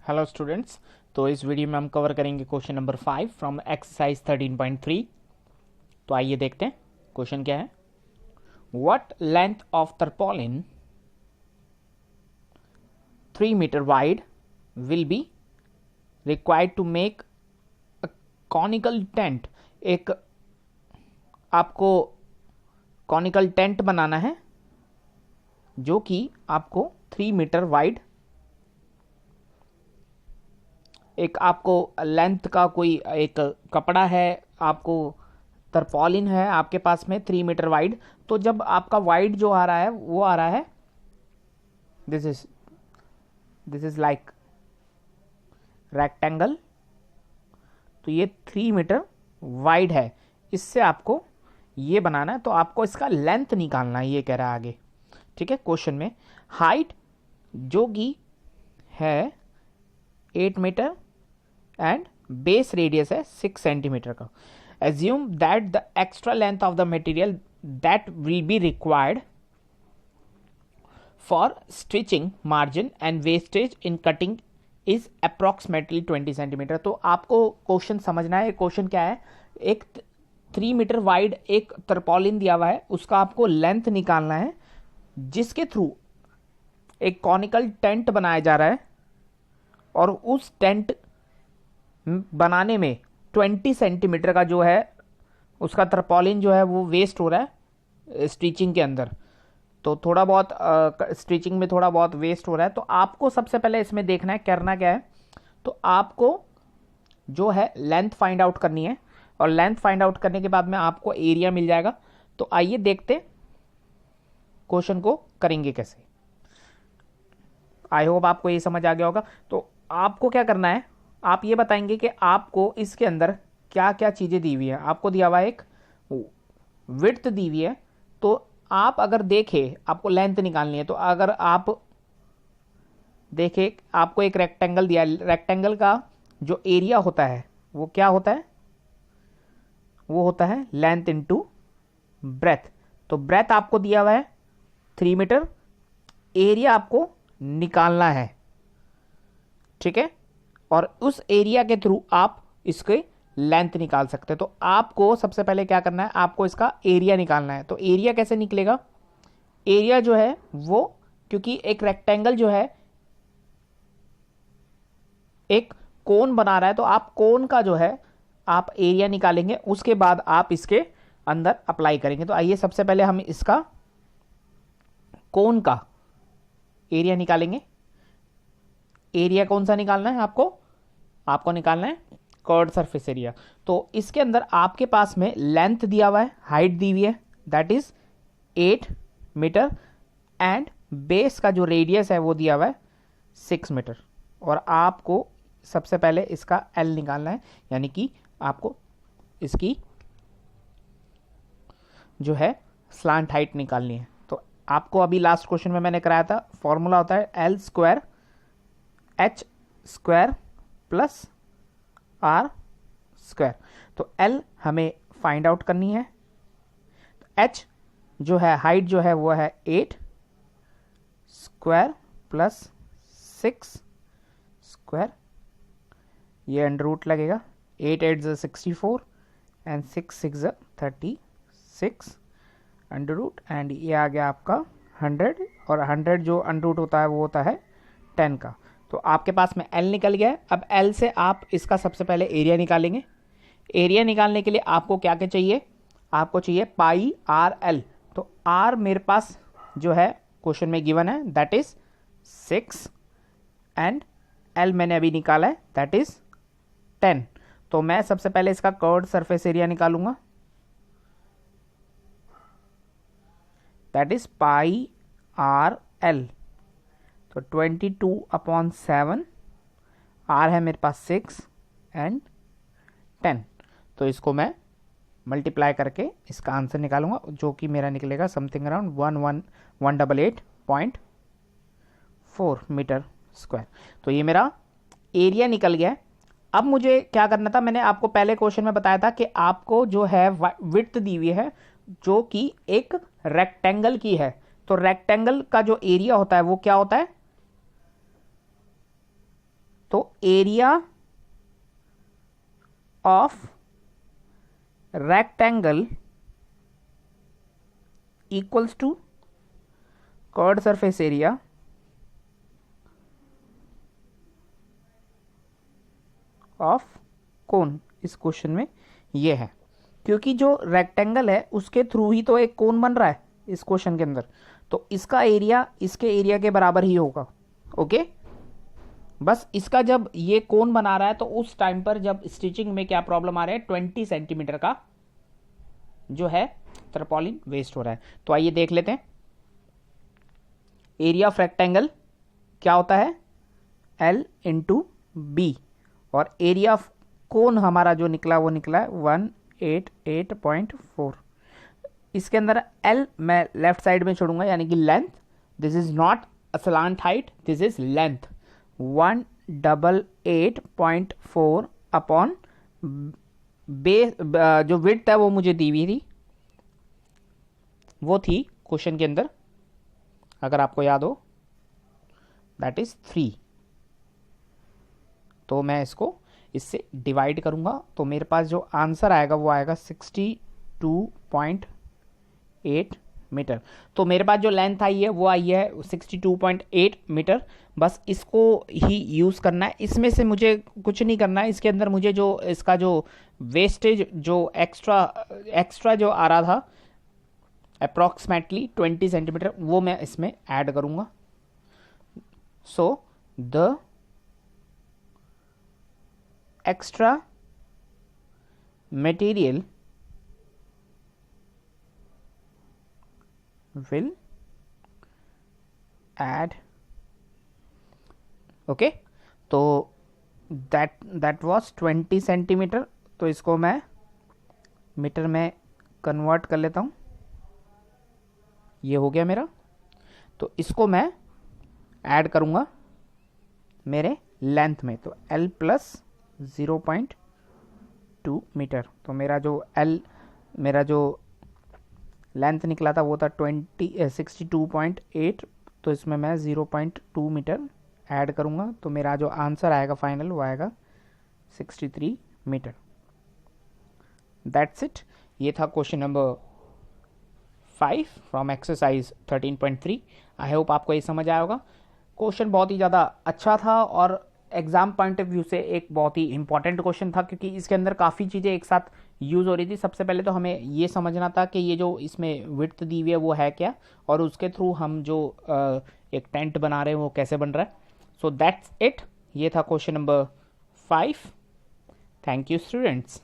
Hello students. तो इस video में हम कवर करेंगे क्वेश्चन नंबर 5 फ्रॉम एक्सरसाइज 13.3। तो आइए देखते हैं क्वेश्चन क्या है। What length of tarpaulin 3 metre wide will be required to make a conical tent. एक आपको कॉनिकल टेंट बनाना है जो कि आपको 3 मीटर वाइड, एक आपको लेंथ का कोई एक कपड़ा है, आपको तरपॉलिन है आपके पास में 3 मीटर वाइड। तो जब आपका वाइड जो आ रहा है वो आ रहा है दिस इज लाइक रेक्टेंगल। तो ये 3 मीटर वाइड है, इससे आपको ये बनाना है। तो आपको इसका लेंथ निकालना है, ये कह रहा है आगे। ठीक है, क्वेश्चन में हाइट जो कि है 8 मीटर एंड बेस रेडियस है 6 सेंटीमीटर का। assume that the extra length of the material that will be required for stitching margin and wastage in cutting is approximately 20 centimetre. तो आपको क्वेश्चन समझना है। क्वेश्चन क्या है, एक 3 मीटर वाइड एक तरपॉलिन दिया हुआ है, उसका आपको लेंथ निकालना है जिसके थ्रू एक कॉनिकल टेंट बनाया जा रहा है और उस टेंट बनाने में 20 सेंटीमीटर का जो है उसका तरपॉलिन जो है वो वेस्ट हो रहा है स्टिचिंग के अंदर। तो थोड़ा बहुत स्टिचिंग में थोड़ा बहुत वेस्ट हो रहा है। तो आपको सबसे पहले इसमें देखना है, करना क्या है। तो आपको जो है लेंथ फाइंड आउट करनी है और लेंथ फाइंड आउट करने के बाद में आपको एरिया मिल जाएगा। तो आइए देखते क्वेश्चन को करेंगे कैसे। आई होप आपको ये समझ आ गया होगा। तो आपको क्या करना है, आप ये बताएंगे कि आपको इसके अंदर क्या क्या चीज़ें दी हुई है। आपको दिया हुआ है एक विड्थ दी हुई है। तो आप अगर देखें, आपको लेंथ निकालनी है। तो अगर आप देखें, आपको एक रेक्टेंगल दिया है, रेक्टेंगल का जो एरिया होता है वो क्या होता है, वो होता है लेंथ इनटू ब्रेथ। तो ब्रेथ आपको दिया हुआ है 3 मीटर, एरिया आपको निकालना है। ठीक है, और उस एरिया के थ्रू आप इसके लेंथ निकाल सकते हैं। तो आपको सबसे पहले क्या करना है, आपको इसका एरिया निकालना है। तो एरिया कैसे निकलेगा, एरिया जो है वो, क्योंकि एक रेक्टेंगल जो है एक कोन बना रहा है, तो आप कोन का जो है आप एरिया निकालेंगे, उसके बाद आप इसके अंदर अप्लाई करेंगे। तो आइए सबसे पहले हम इसका कोन का एरिया निकालेंगे। एरिया कौन सा निकालना है आपको निकालना है कर्व्ड सरफेस एरिया। तो इसके अंदर आपके पास में लेंथ दिया हुआ है, हाइट दी हुई है, that is 8 metre and base का जो रेडियस है वो दिया हुआ है 6 मीटर। और आपको सबसे पहले इसका एल निकालना है, यानी कि आपको इसकी जो है स्लांट हाइट निकालनी है। तो आपको अभी लास्ट क्वेश्चन में मैंने कराया था, फॉर्मूला होता है L square H square plus R square. तो एल हमें फाइंड आउट करनी है। एच जो है हाइट जो है वो है 8 स्क्वायर प्लस 6 स्क्वायर, ये अंडर रूट लगेगा। 8 8 64 एंड 6 6 36 अंडर रूट, एंड ये आ गया आपका 100। और 100 जो अंडर रूट होता है वो होता है 10 का। तो आपके पास में L निकल गया है। अब L से आप इसका सबसे पहले एरिया निकालेंगे। एरिया निकालने के लिए आपको क्या क्या चाहिए, आपको चाहिए पाई आर एल। तो R मेरे पास जो है क्वेश्चन में गिवन है, दैट इज 6 एंड L मैंने अभी निकाला है, दैट इज 10। तो मैं सबसे पहले इसका कर्व्ड सरफेस एरिया निकालूंगा, that is pi R L. तो 22/7, आर है मेरे पास 6 एंड 10। तो इसको मैं मल्टीप्लाई करके इसका आंसर निकालूंगा, जो कि मेरा निकलेगा समथिंग अराउंड 188.4 मीटर स्क्वायर। तो ये मेरा एरिया निकल गया है। अब मुझे क्या करना था, मैंने आपको पहले क्वेश्चन में बताया था कि आपको जो है विड्थ दी हुई है जो कि एक रेक्टेंगल की है। तो रेक्टेंगल का जो एरिया होता है वो क्या होता है, तो area of rectangle equals to curved surface area of cone. इस क्वेश्चन में ये है, क्योंकि जो रेक्टेंगल है उसके थ्रू ही तो एक कोन बन रहा है इस क्वेश्चन के अंदर, तो इसका एरिया इसके एरिया के बराबर ही होगा। ओके, बस इसका जब ये कोन बना रहा है तो उस टाइम पर जब स्टिचिंग में क्या प्रॉब्लम आ रहा है, 20 सेंटीमीटर का जो है तरपॉलिन वेस्ट हो रहा है। तो आइए देख लेते हैं। एरिया ऑफ रेक्टेंगल क्या होता है, L इंटू बी, और एरिया ऑफ कोन हमारा जो निकला वो निकला है 188.4। इसके अंदर L मैं लेफ्ट साइड में छोड़ूंगा, यानी कि length, this is not slant height, this is length 188.4 upon base, जो विड्थ है वो मुझे दी हुई थी, वो थी क्वेश्चन के अंदर, अगर आपको याद हो, दैट इज 3। तो मैं इसको इससे डिवाइड करूंगा तो मेरे पास जो आंसर आएगा वो आएगा 62.8 मीटर। तो मेरे पास जो लेंथ आई है वो आई है 62.8 मीटर। बस इसको ही यूज़ करना है, इसमें से मुझे कुछ नहीं करना है। इसके अंदर मुझे जो इसका जो वेस्टेज जो एक्स्ट्रा जो आ रहा था अप्रॉक्सीमेटली 20 सेंटीमीटर, वो मैं इसमें ऐड करूंगा। So the extra material will add, okay, तो that was 20 सेंटीमीटर। तो इसको मैं मीटर में कन्वर्ट कर लेता हूँ, ये हो गया मेरा। तो इसको मैं ऐड करूँगा मेरे लेंथ में, तो L प्लस 0.2 मीटर। तो मेरा जो लेंथ निकला था वो था 62.8, तो इसमें मैं 0.2 मीटर ऐड करूँगा, तो मेरा जो आंसर आएगा फाइनल वो आएगा 63 मीटर। That's it. ये था question number 5 from exercise 13.3। I hope आपको ये समझ आया होगा। क्वेश्चन बहुत ही ज़्यादा अच्छा था और एग्जाम पॉइंट ऑफ व्यू से एक बहुत ही इंपॉर्टेंट क्वेश्चन था, क्योंकि इसके अंदर काफ़ी चीज़ें एक साथ यूज़ हो रही थी। सबसे पहले तो हमें ये समझना था कि ये जो इसमें विड्थ दी हुई है वो है क्या, और उसके थ्रू हम जो एक टेंट बना रहे हैं वो कैसे बन रहा है। So that's it. ये था question number 5। Thank you students.